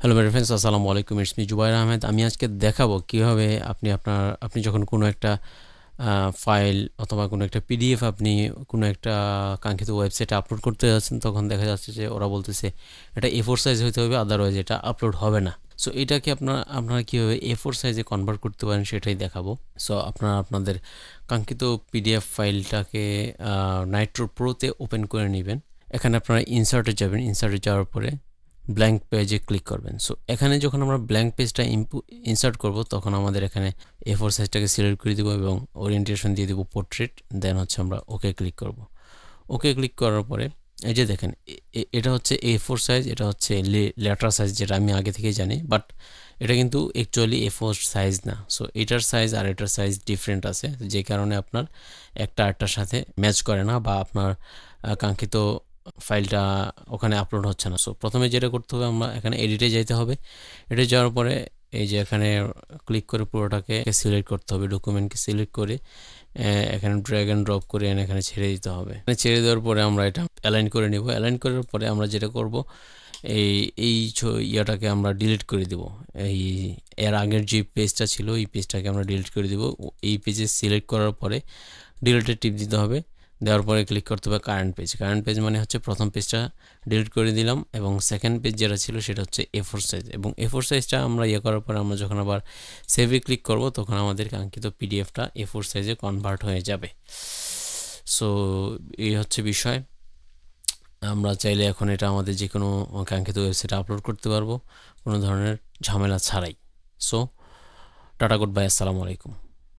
Hello মেরে friends, আসসালামু আলাইকুম। It's me Zubair Ahmed. আমি আজকে দেখাবো কিভাবে আপনি যখন কোনো একটা ফাইল অথবা কোনো একটা পিডিএফ আপনি কোনো একটা কাঙ্ক্ষিত ওয়েবসাইটে আপলোড করতে যাচ্ছেন, তখন দেখা যাচ্ছে যে ওরা বলতেছে এটা A4 সাইজ হতে হবে, আদারওয়াইজ এটা আপলোড হবে না। সো এটাকে আপনারা কীভাবে A4 সাইজে কনভার্ট করতে পারেন সেটাই দেখাবো। সো আপনারা আপনাদের কাঙ্ক্ষিত পিডিএফ ফাইলটাকে নাইট্রো প্রোতে ওপেন করে নেবেন। এখানে আপনারা ইনসার্টে যাবেন, ইনসার্টে যাওয়ার পরে ব্ল্যাঙ্ক পেজে ক্লিক করবেন। সো এখানে যখন আমরা ব্ল্যাঙ্ক পেজটা ইনসার্ট করব, তখন আমাদের এখানে A4 সাইজটাকে সিলেক্ট করে দেবো এবং ওরিয়েন্টেশন দিয়ে দেবো পোর্ট্রেট। দেন হচ্ছে আমরা ওকে ক্লিক করব। ওকে ক্লিক করার পরে এই যে দেখেন, এটা হচ্ছে A4 সাইজ, এটা হচ্ছে লেটার সাইজ, যেটা আমি আগে থেকেই জানি, বাট এটা কিন্তু অ্যাকচুয়ালি A4 সাইজ না। সো এটার সাইজ আর এটার সাইজ ডিফারেন্ট আছে, যে কারণে আপনার একটা আরেকটার সাথে ম্যাচ করে না বা আপনার কাঙ্ক্ষিত ফাইলটা ওখানে আপলোড হচ্ছে না। সো প্রথমে যেটা করতে হবে, আমরা এখানে এডিটে যেতে হবে। এডিটে যাওয়ার পরে এই যে এখানে ক্লিক করে পুরোটাকে সিলেক্ট করতে হবে, ডকুমেন্টকে সিলেক্ট করে এখানে ড্র্যাগ অ্যান্ড ড্রপ করে এখানে ছেড়ে দিতে হবে। ছেড়ে দেওয়ার পরে আমরা এটা অ্যালাইন করে নেব। অ্যালাইন করার পরে আমরা যেটা করব, এই এই ইয়াটাকে আমরা ডিলিট করে দেব। এর আগের যে পেজটা ছিল, এই পেজটাকে আমরা ডিলিট করে দেব। এই পেজে সিলেক্ট করার পরে ডিলিটে টিপ দিতে হবে। দেওয়ার পরে ক্লিক করতে হবে কারেন্ট পেজ। কারেন্ট পেজ মানে হচ্ছে প্রথম পেজটা ডিলিট করে দিলাম, এবং সেকেন্ড পেজ যেটা ছিল সেটা হচ্ছে A4 সাইজ। এবং A4 সাইজটা আমরা করার পরে আমরা যখন আবার সেভে ক্লিক করব, তখন আমাদের কাঙ্ক্ষিত পিডিএফটা A4 সাইজে কনভার্ট হয়ে যাবে। সো এই হচ্ছে বিষয়। আমরা চাইলে এখন এটা আমাদের যে কোনো কাঙ্ক্ষিত ওয়েবসাইটে আপলোড করতে পারবো কোনো ধরনের ঝামেলা ছাড়াই। সো টাটা, গুড বাই, আসসালামু আলাইকুম।